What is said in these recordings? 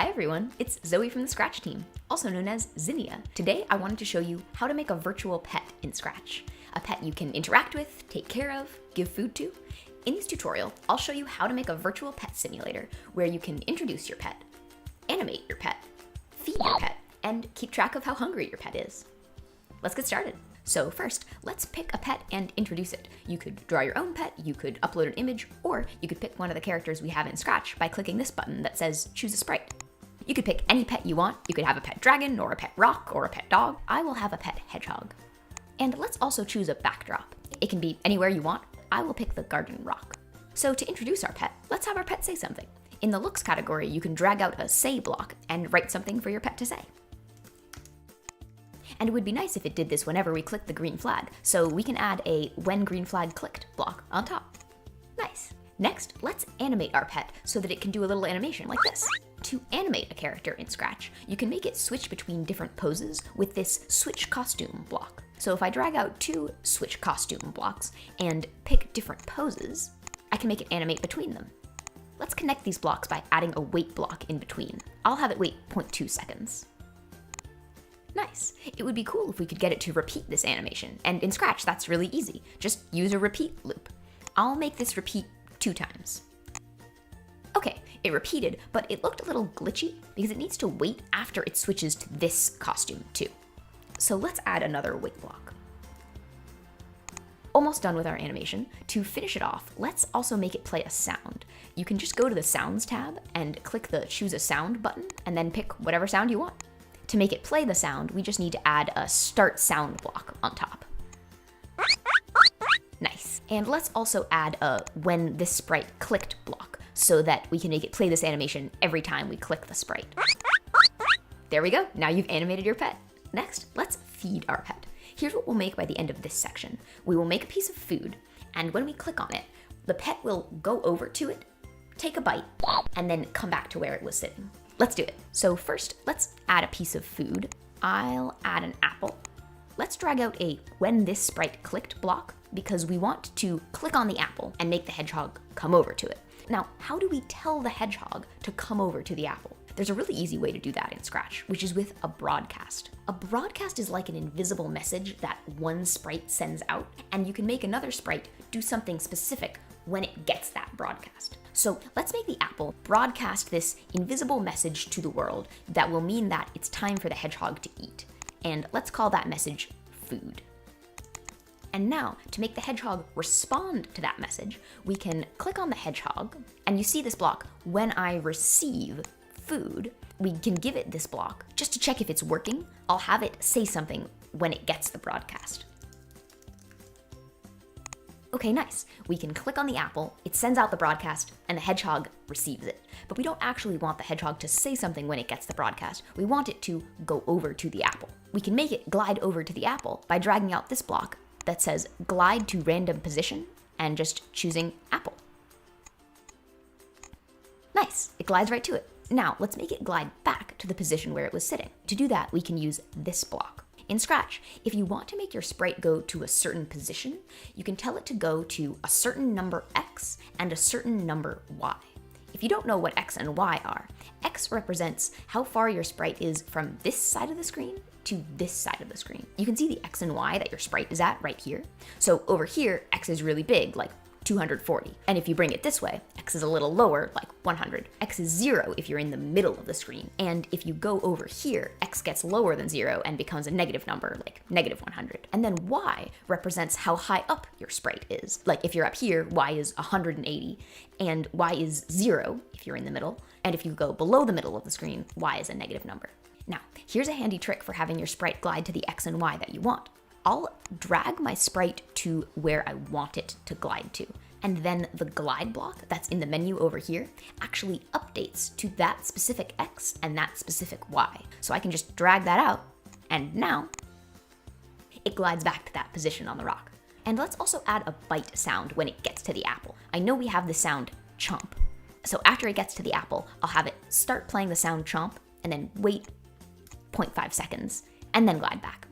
Hi everyone, it's Zoe from the Scratch team, also known as Zinnia. Today I wanted to show you how to make a virtual pet in Scratch. A pet you can interact with, take care of, give food to. In this tutorial, I'll show you how to make a virtual pet simulator where you can introduce your pet, animate your pet, feed your pet, and keep track of how hungry your pet is. Let's get started. So first, let's pick a pet and introduce it. You could draw your own pet, you could upload an image, or you could pick one of the characters we have in Scratch by clicking this button that says choose a sprite. You could pick any pet you want. You could have a pet dragon, or a pet rock, or a pet dog. I will have a pet hedgehog. And let's also choose a backdrop. It can be anywhere you want. I will pick the garden rock. So to introduce our pet, let's have our pet say something. In the looks category, you can drag out a say block and write something for your pet to say. And it would be nice if it did this whenever we click the green flag, so we can add a when green flag clicked block on top. Nice. Next, let's animate our pet so that it can do a little animation like this. To animate a character in Scratch, you can make it switch between different poses with this switch costume block. So if I drag out two switch costume blocks and pick different poses, I can make it animate between them. Let's connect these blocks by adding a wait block in between. I'll have it wait 0.2 seconds. Nice. It would be cool if we could get it to repeat this animation, and in Scratch that's really easy. Just use a repeat loop. I'll make this repeat 2 times. Okay, it repeated, but it looked a little glitchy because it needs to wait after it switches to this costume too. So let's add another wait block. Almost done with our animation. To finish it off, let's also make it play a sound. You can just go to the Sounds tab and click the Choose a Sound button and then pick whatever sound you want. To make it play the sound, we just need to add a Start Sound block on top. Nice. And let's also add a When this sprite clicked block so that we can make it play this animation every time we click the sprite. There we go. Now you've animated your pet. Next, let's feed our pet. Here's what we'll make by the end of this section. We will make a piece of food, and when we click on it, the pet will go over to it, take a bite, and then come back to where it was sitting. Let's do it. So first, let's add a piece of food. I'll add an apple. Let's drag out a When this sprite clicked block because we want to click on the apple and make the hedgehog come over to it. Now, how do we tell the hedgehog to come over to the apple? There's a really easy way to do that in Scratch, which is with a broadcast. A broadcast is like an invisible message that one sprite sends out, and you can make another sprite do something specific when it gets that broadcast. So let's make the apple broadcast this invisible message to the world that will mean that it's time for the hedgehog to eat. And let's call that message food. And now, to make the hedgehog respond to that message, we can click on the hedgehog, and you see this block, when I receive food. We can give it this block just to check if it's working. I'll have it say something when it gets the broadcast. Okay, nice. We can click on the apple, it sends out the broadcast, and the hedgehog receives it. But we don't actually want the hedgehog to say something when it gets the broadcast. We want it to go over to the apple. We can make it glide over to the apple by dragging out this block that says glide to random position and just choosing apple. Nice, it glides right to it. Now, let's make it glide back to the position where it was sitting. To do that, we can use this block. In Scratch, if you want to make your sprite go to a certain position, you can tell it to go to a certain number X and a certain number Y. If you don't know what X and Y are, X represents how far your sprite is from this side of the screen to this side of the screen. You can see the X and Y that your sprite is at right here. So over here, X is really big, like 240. And if you bring it this way, X is a little lower, like 100. X is 0 if you're in the middle of the screen. And if you go over here, X gets lower than 0 and becomes a negative number, like negative 100. And then Y represents how high up your sprite is. Like if you're up here, Y is 180, and Y is 0 if you're in the middle. And if you go below the middle of the screen, Y is a negative number. Now, here's a handy trick for having your sprite glide to the X and Y that you want. I'll drag my sprite to where I want it to glide to. And then the glide block that's in the menu over here actually updates to that specific X and that specific Y. So I can just drag that out, and now it glides back to that position on the rock. And let's also add a bite sound when it gets to the apple. I know we have the sound chomp. So after it gets to the apple, I'll have it start playing the sound chomp and then wait 0.5 seconds and then glide back.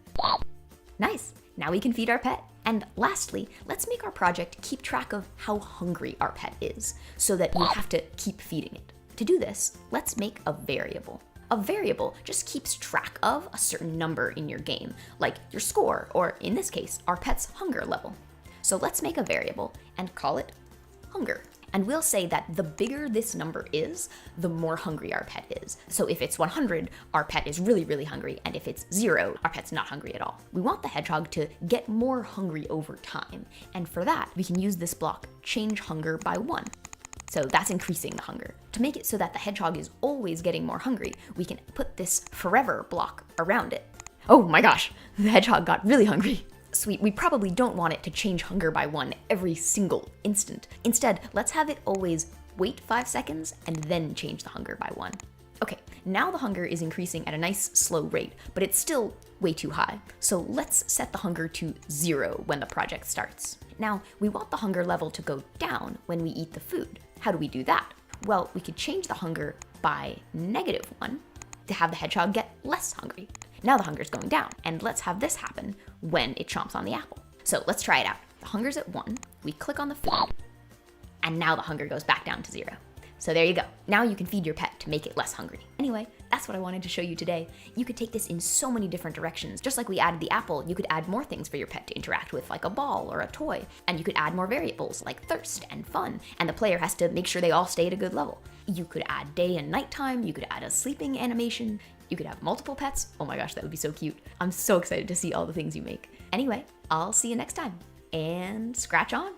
Nice, now we can feed our pet. And lastly, let's make our project keep track of how hungry our pet is so that you have to keep feeding it. To do this, let's make a variable. A variable just keeps track of a certain number in your game, like your score, or in this case, our pet's hunger level. So let's make a variable and call it hunger. And we'll say that the bigger this number is, the more hungry our pet is. So if it's 100, our pet is really, really hungry, and if it's 0, our pet's not hungry at all. We want the hedgehog to get more hungry over time, and for that, we can use this block, change hunger by 1. So that's increasing the hunger. To make it so that the hedgehog is always getting more hungry, we can put this forever block around it. Oh my gosh, the hedgehog got really hungry. Sweet, we probably don't want it to change hunger by 1 every single instant. Instead, let's have it always wait 5 seconds and then change the hunger by 1. Okay, now the hunger is increasing at a nice slow rate, but it's still way too high. So let's set the hunger to 0 when the project starts. Now, we want the hunger level to go down when we eat the food. How do we do that? Well, we could change the hunger by -1 to have the hedgehog get less hungry. Now the hunger's going down, and let's have this happen when it chomps on the apple. So let's try it out. The hunger's at 1, we click on the food, and now the hunger goes back down to 0. So there you go. Now you can feed your pet to make it less hungry. Anyway, that's what I wanted to show you today. You could take this in so many different directions. Just like we added the apple, you could add more things for your pet to interact with, like a ball or a toy. And you could add more variables like thirst and fun, and the player has to make sure they all stay at a good level. You could add day and nighttime, you could add a sleeping animation, you could have multiple pets. Oh my gosh, that would be so cute. I'm so excited to see all the things you make. Anyway, I'll see you next time, and scratch on.